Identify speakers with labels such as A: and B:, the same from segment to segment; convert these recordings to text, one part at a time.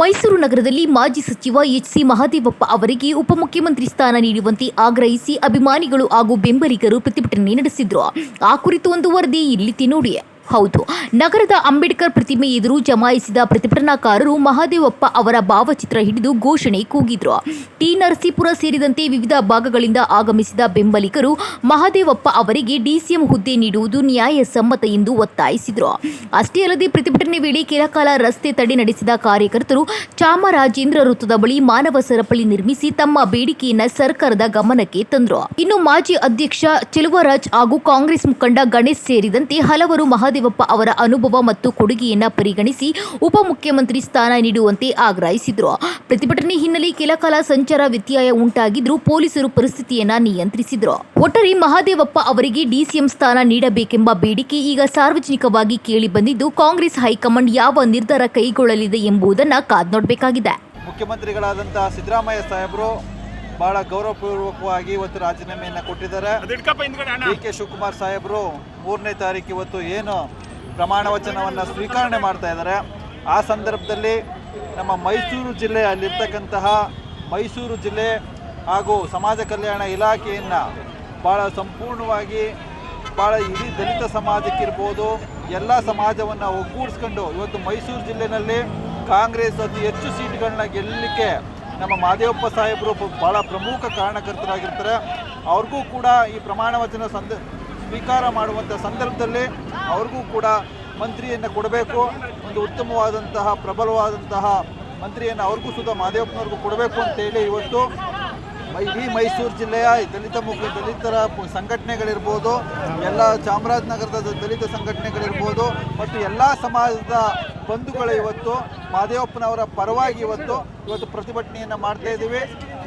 A: ಮೈಸೂರು ನಗರದಲ್ಲಿ ಮಾಜಿ ಸಚಿವ ಎಚ್.ಸಿ. ಮಹದೇವಪ್ಪ ಅವರಿಗೆ ಉಪಮುಖ್ಯಮಂತ್ರಿ ಸ್ಥಾನ ನೀಡುವಂತೆ ಆಗ್ರಹಿಸಿ ಅಭಿಮಾನಿಗಳು ಹಾಗೂ ಬೆಂಬಲಿಗರು ಪ್ರತಿಭಟನೆ ನಡೆಸಿದ್ರು. ಆ ಕುರಿತು ಒಂದು ವರದಿ ಇಲ್ಲಿದೆ ನೋಡಿ. ಹೌದು, ನಗರದ ಅಂಬೇಡ್ಕರ್ ಪ್ರತಿಮೆ ಎದುರು ಜಮಾಯಿಸಿದ ಪ್ರತಿಭಟನಾಕಾರರು ಮಹದೇವಪ್ಪ ಅವರ ಭಾವಚಿತ್ರ ಹಿಡಿದು ಘೋಷಣೆ ಕೂಗಿದ್ರು. ಟಿ. ನರಸೀಪುರ ಸೇರಿದಂತೆ ವಿವಿಧ ಭಾಗಗಳಿಂದ ಆಗಮಿಸಿದ ಬೆಂಬಲಿಗರು ಮಹದೇವಪ್ಪ ಅವರಿಗೆ ಡಿಸಿಎಂ ಹುದ್ದೆ ನೀಡುವುದು ನ್ಯಾಯಸಮ್ಮತ ಎಂದು ಒತ್ತಾಯಿಸಿದ್ರು. ಅಷ್ಟೇ ಅಲ್ಲದೆ ಪ್ರತಿಭಟನೆ ವೇಳೆ ಕೆಲಕಾಲ ರಸ್ತೆ ತಡೆ ನಡೆಸಿದ ಕಾರ್ಯಕರ್ತರು ಚಾಮರಾಜೇಂದ್ರ ವೃತ್ತದ ಬಳಿ ಮಾನವ ಸರಪಳಿ ನಿರ್ಮಿಸಿ ತಮ್ಮ ಬೇಡಿಕೆಯನ್ನ ಸರ್ಕಾರದ ಗಮನಕ್ಕೆ ತಂದ್ರು. ಇನ್ನು ಮಾಜಿ ಅಧ್ಯಕ್ಷ ಚೆಲುವರಾಜ್ ಹಾಗೂ ಕಾಂಗ್ರೆಸ್ ಮುಖಂಡ ಗಣೇಶ್ ಸೇರಿದಂತೆ ಹಲವರು ಮಹದೇವಪ್ಪ ಅವರ ಅನುಭವ ಮತ್ತು ಕೊಡುಗೆಯನ್ನ ಪರಿಗಣಿಸಿ ಉಪಮುಖ್ಯಮಂತ್ರಿ ಸ್ಥಾನ ನೀಡುವಂತೆ ಆಗ್ರಹಿಸಿದ್ರು. ಪ್ರತಿಭಟನೆ ಹಿನ್ನೆಲೆ ಕೆಲಕಾಲ ಸಂಚಾರ ವ್ಯತ್ಯಯ ಉಂಟಾಗಿದ್ರೂ ಪೊಲೀಸರು ಪರಿಸ್ಥಿತಿಯನ್ನ ನಿಯಂತ್ರಿಸಿದ್ರು. ಒಟ್ಟಾರೆ ಮಹದೇವಪ್ಪ ಅವರಿಗೆ ಡಿಸಿಎಂ ಸ್ಥಾನ ನೀಡಬೇಕೆಂಬ ಬೇಡಿಕೆ ಈಗ ಸಾರ್ವಜನಿಕವಾಗಿ ಕೇಳಿ ಬಂದಿದ್ದು, ಕಾಂಗ್ರೆಸ್ ಹೈಕಮಾಂಡ್ ಯಾವ ನಿರ್ಧಾರ ಕೈಗೊಳ್ಳಲಿದೆ ಎಂಬುದನ್ನು ಕಾದು ನೋಡಬೇಕಾಗಿದೆ.
B: ಮುಖ್ಯಮಂತ್ರಿಗಳಾದಂತಹ ಸಿದ್ದರಾಮಯ್ಯ ಸಾಹೇಬರು ಬಹಳ ಗೌರವಪೂರ್ವಕವಾಗಿ ಇವತ್ತು ರಾಜೀನಾಮೆಯನ್ನು ಕೊಟ್ಟಿದ್ದಾರೆ. ಡಿ.ಕೆ. ಶಿವಕುಮಾರ್ ಸಾಹೇಬರು 3ನೇ ತಾರೀಕು ಇವತ್ತು ಏನು ಪ್ರಮಾಣ ವಚನವನ್ನು ಸ್ವೀಕರಣೆ ಮಾಡ್ತಾ ಇದ್ದಾರೆ. ಆ ಸಂದರ್ಭದಲ್ಲಿ ನಮ್ಮ ಮೈಸೂರು ಜಿಲ್ಲೆಯಲ್ಲಿರ್ತಕ್ಕಂತಹ ಮೈಸೂರು ಜಿಲ್ಲೆ ಹಾಗೂ ಸಮಾಜ ಕಲ್ಯಾಣ ಇಲಾಖೆಯನ್ನು ಭಾಳ ಸಂಪೂರ್ಣವಾಗಿ ಭಾಳ ಇಡೀ ದಲಿತ ಸಮಾಜಕ್ಕಿರ್ಬೋದು ಎಲ್ಲ ಸಮಾಜವನ್ನು ಒಗ್ಗೂಡಿಸ್ಕೊಂಡು ಇವತ್ತು ಮೈಸೂರು ಜಿಲ್ಲೆಯಲ್ಲಿ ಕಾಂಗ್ರೆಸ್ ಅತಿ ಹೆಚ್ಚು ಸೀಟ್ಗಳನ್ನ ಗೆಲ್ಲಲಿಕ್ಕೆ ನಮ್ಮ ಮಹದೇವಪ್ಪ ಸಾಹೇಬರು ಭಾಳ ಪ್ರಮುಖ ಕಾರಣಕರ್ತರಾಗಿರ್ತಾರೆ. ಅವ್ರಿಗೂ ಕೂಡ ಈ ಪ್ರಮಾಣ ವಚನ ಸ್ವೀಕಾರ ಮಾಡುವಂಥ ಸಂದರ್ಭದಲ್ಲಿ ಅವ್ರಿಗೂ ಕೂಡ ಮಂತ್ರಿಯನ್ನು ಕೊಡಬೇಕು, ಒಂದು ಉತ್ತಮವಾದಂತಹ ಪ್ರಬಲವಾದಂತಹ ಮಂತ್ರಿಯನ್ನು ಅವ್ರಿಗೂ ಸುಧಾ ಮಹದೇವಪ್ಪನವ್ರಿಗೂ ಕೊಡಬೇಕು ಅಂತೇಳಿ ಇವತ್ತು ಇಡೀ ಮೈಸೂರು ಜಿಲ್ಲೆಯ ದಲಿತರ ಸಂಘಟನೆಗಳಿರ್ಬೋದು, ಎಲ್ಲ ಚಾಮರಾಜನಗರದ ದಲಿತ ಸಂಘಟನೆಗಳಿರ್ಬೋದು ಮತ್ತು ಎಲ್ಲ ಸಮಾಜದ ಬಂಧುಗಳು ಇವತ್ತು ಮಹದೇವಪ್ಪನವರ ಪರವಾಗಿ ಇವತ್ತು ಪ್ರತಿಭಟನೆಯನ್ನು ಮಾಡ್ತಾ ಇದ್ದೀವಿ.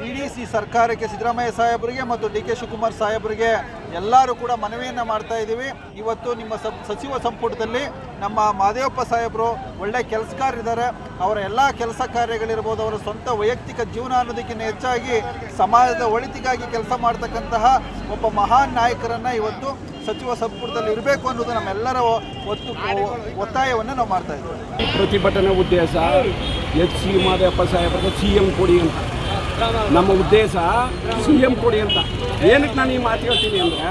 B: ಇಡಿ ಸರ್ಕಾರಕ್ಕೆ, ಸಿದ್ದರಾಮಯ್ಯ ಸಾಹೇಬರಿಗೆ ಮತ್ತು ಡಿ.ಕೆ. ಶಿವಕುಮಾರ್ ಸಾಹೇಬರಿಗೆ ಎಲ್ಲರೂ ಕೂಡ ಮನವಿಯನ್ನು ಮಾಡ್ತಾ ಇದ್ದೀವಿ. ಇವತ್ತು ನಿಮ್ಮ ಸಚಿವ ಸಂಪುಟದಲ್ಲಿ ನಮ್ಮ ಮಹದೇವಪ್ಪ ಸಾಹೇಬರು ಒಳ್ಳೆ ಕೆಲಸಗಾರರಿದ್ದಾರೆ. ಅವರ ಎಲ್ಲ ಕೆಲಸ ಕಾರ್ಯಗಳಿರ್ಬೋದು, ಅವರ ಸ್ವಂತ ವೈಯಕ್ತಿಕ ಜೀವನ ಅನ್ನೋದಕ್ಕಿಂತ ಹೆಚ್ಚಾಗಿ ಸಮಾಜದ ಒಳಿತಿಗಾಗಿ ಕೆಲಸ ಮಾಡ್ತಕ್ಕಂತಹ ಒಬ್ಬ ಮಹಾನ್ ನಾಯಕರನ್ನು ಇವತ್ತು ಸಚಿವ ಸಂಪುಟದಲ್ಲಿ ಇರಬೇಕು ಅನ್ನೋದು ನಮ್ಮೆಲ್ಲರ ಒತ್ತಾಯವನ್ನು ನಾವು ಮಾಡ್ತಾ ಇದ್ದೀವಿ.
C: ಪ್ರತಿಭಟನೆ ಉದ್ದೇಶ ಎಚ್.ಸಿ. ಮಹದೇವಪ್ಪ ಸಾಹೇಬರಿಗೆ CM ಕೊಡಿ ಅಂತ. ನಮ್ಮ ಉದ್ದೇಶ CM ಕೊಡಿ ಅಂತ. ಏನಕ್ಕೆ ನಾನು ಈ ಮಾತು ಹೇಳ್ತೀನಿ ಅಂದರೆ,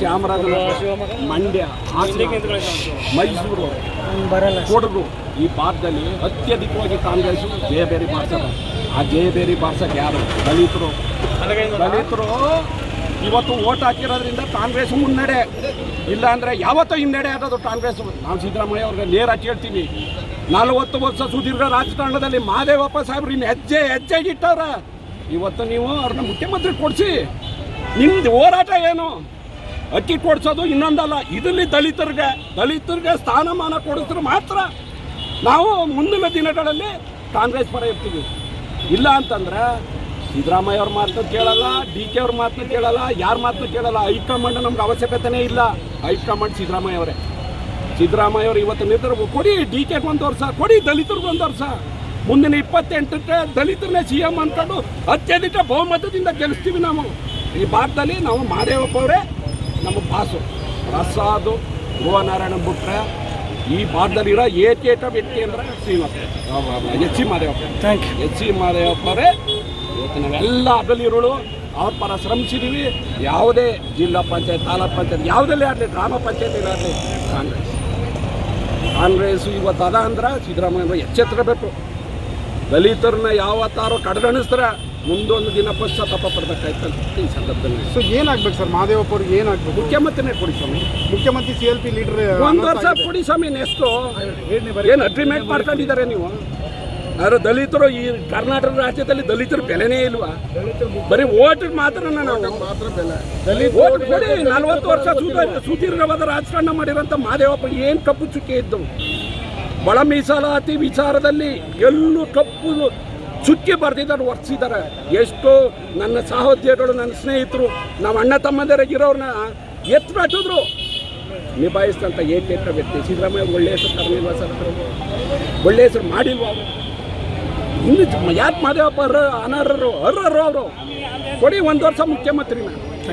C: ಚಾಮರಾಜನಗರ, ಮಂಡ್ಯ, ಮೈಸೂರು, ಕೊಡಗು ಈ ಭಾಗದಲ್ಲಿ ಅತ್ಯಧಿಕವಾಗಿ ಕಾಂಗ್ರೆಸ್ ಜಯಬೇರಿ ಬಾರಿಸ್ತಾರೆ. ಆ ಜಯಬೇರಿ ಬಾರ್ಸಕ್ಕೆ ಯಾರು? ದಲಿತರು ಇವತ್ತು ಓಟ್ ಹಾಕಿರೋದ್ರಿಂದ ಕಾಂಗ್ರೆಸ್ ಮುನ್ನಡೆ, ಇಲ್ಲಾಂದರೆ ಯಾವತ್ತೂ ಹಿನ್ನಡೆ ಆಗೋದು ಕಾಂಗ್ರೆಸ್. ನಾವು ಸಿದ್ದರಾಮಯ್ಯ ಅವ್ರಿಗೆ ನೇರ ಕೇಳ್ತೀವಿ, 40 ವರ್ಷ ಸುದೀರ್ಘ ರಾಜಕಾರಣದಲ್ಲಿ ಮಹದೇವಪ್ಪ ಸಾಹೇಬ್ರು ಇನ್ನು ಹೆಜ್ಜೆಗಿಟ್ಟವ್ರ. ಇವತ್ತು ನೀವು ಅವ್ರನ್ನ ಮುಖ್ಯಮಂತ್ರಿ ಕೊಡಿಸಿ. ನಿಮ್ದು ಹೋರಾಟ ಏನು? ಅಕ್ಕಿ ಕೊಡಿಸೋದು ಇನ್ನೊಂದಲ್ಲ. ಇದರಲ್ಲಿ ದಲಿತರಿಗೆ ಸ್ಥಾನಮಾನ ಕೊಡಿಸಿದ್ರೆ ಮಾತ್ರ ನಾವು ಮುಂದಿನ ದಿನಗಳಲ್ಲಿ ಕಾಂಗ್ರೆಸ್ ಪರ ಇರ್ತೀವಿ. ಇಲ್ಲ ಅಂತಂದ್ರೆ ಸಿದ್ದರಾಮಯ್ಯ ಅವ್ರ ಮಾತನ್ನು ಕೇಳಲ್ಲ, ಡಿ.ಕೆ. ಅವ್ರ ಮಾತನ್ನು ಕೇಳಲ್ಲ, ಯಾರ ಮಾತನ್ನು ಕೇಳಲ್ಲ. ಹೈಕಮಾಂಡ್ ನಮ್ಗೆ ಅವಶ್ಯಕತೆನೇ ಇಲ್ಲ. ಹೈಕಮಾಂಡ್ ಸಿದ್ದರಾಮಯ್ಯ ಅವರು ಇವತ್ತು ನಿರ್ಧಾರ ಕೊಡಿ. ಡಿ.ಕೆ.ಗೆ 1 ವರ್ಷ ಕೊಡಿ, ದಲಿತರಿಗೆ 1 ವರ್ಷ. ಮುಂದಿನ 28ಕ್ಕೆ ದಲಿತರನ್ನೇ CM ಅಂದ್ಕೊಂಡು ಅತ್ಯಧಿಕ ಬಹುಮತದಿಂದ ಗೆಲ್ಲಿಸ್ತೀವಿ. ನಾವು ಈ ಭಾಗದಲ್ಲಿ ನಾವು ಮಹದೇವಪ್ಪ ಅವರೇ ನಮ್ಮ ಬಾಸು. ಪ್ರಸಾದ್, ಗೋನಾರಾಯಣ ಬಿಟ್ರೆ ಈ ಭಾಗದಲ್ಲಿರೋ ಏಕೈಕ ವ್ಯಕ್ತಿ ಅಂದರೆ ಎಚ್.ಸಿ. ಮಹದೇವಪ್ಪರೇ. ಇವತ್ತು ನಾವೆಲ್ಲ ಅಗಲಿರುಳು ಅವ್ರ ಪರ ಶ್ರಮಿಸಿದ್ದೀವಿ. ಯಾವುದೇ ಜಿಲ್ಲಾ ಪಂಚಾಯತ್, ತಾಲೂಕು ಪಂಚಾಯತ್ ಯಾವುದಲ್ಲೇ ಆಗಲಿ, ಗ್ರಾಮ ಪಂಚಾಯತಿಗಾಗಲಿ ಕಾಂಗ್ರೆಸ್ ಇವತ್ತು ಅದ ಅಂದ್ರೆ ಸಿದ್ದರಾಮಯ್ಯ ಎಚ್ಚೆತ್ತಬೇಕು. ದಲಿತರನ್ನ ಯಾವತ್ತಾರೋ ಕಡೆಗಣಿಸ್ತಾರೆ ಮುಂದೊಂದು ದಿನ ಪಶ್ಚಾತ್ತಾಪ ಪಡ್ಬೇಕಾಯ್ತಂತ ಈ ಸಂದರ್ಭದಲ್ಲಿ.
D: ಸೊ ಏನಾಗ್ಬೇಕು ಸರ್? ಮಹದೇವಪ್ಪ ಅವ್ರಿಗೆ ಏನಾಗಬೇಕು?
C: ಮುಖ್ಯಮಂತ್ರಿನೇ ಕೊಡಿ ಸ್ವಾಮಿ.
D: ಮುಖ್ಯಮಂತ್ರಿ CLP ಲೀಡರ್
C: 1 ವರ್ಷ ಕೊಡಿ ಸ್ವಾಮಿ. ನೆಕ್ಸ್ಟು ಏನು ಅಗ್ರಿಮೆಂಟ್ ಮಾಡ್ಕೊಂಡಿದ್ದಾರೆ ನೀವು? ಆದರೆ ದಲಿತರು ಈ ಕರ್ನಾಟಕ ರಾಜ್ಯದಲ್ಲಿ ದಲಿತರ ಬೆಲೆನೇ ಇಲ್ವಾ? ಬರೀ ಓಟಿಗೆ ಮಾತ್ರ ಓಟ್ ಕೊಡಿ. 40 ವರ್ಷ ಸುದೀರ್ಘವಾದ ರಾಜಕಾರಣ ಮಾಡಿರೋಂಥ ಮಹದೇವಪ್ಪ ಏನು ಕಪ್ಪು ಚುಕ್ಕೆ ಇದ್ದವು? ಒಳ ಮೀಸಲಾತಿ ವಿಚಾರದಲ್ಲಿ ಎಲ್ಲೂ ಕಪ್ಪು ಚುಕ್ಕಿ ಬರ್ತಿದ್ದಾರೆ, ವರ್ತಿಸಿದ್ದಾರೆ. ಎಷ್ಟೋ ನನ್ನ ಸಹೋದ್ಯೋಗಿಗಳು, ನನ್ನ ಸ್ನೇಹಿತರು, ನಾವು ಅಣ್ಣ ತಮ್ಮಂದಿರಾಗಿರೋರನ್ನ ಎತ್ತುಬಿಟ್ಟಿದ್ರು. ನಿಭಾಯಿಸಿದಂಥ ಏಕೈಕ ವ್ಯಕ್ತಿ ಸಿದ್ದರಾಮಯ್ಯ. ಒಳ್ಳೆಯ ಹೆಸರು ತರಲಿಲ್ವ ಸರ್? ಒಳ್ಳೆಯ ಹೆಸರು ಮಾಡಿಲ್ವ ಅವರು? ಇನ್ನು ಯಾಕೆ ಮಹದೇವಪ್ಪ ಅನರ್ಹರು ಅವರು? ಕೊಡಿ 1 ವರ್ಷ ಮುಖ್ಯಮಂತ್ರಿನ.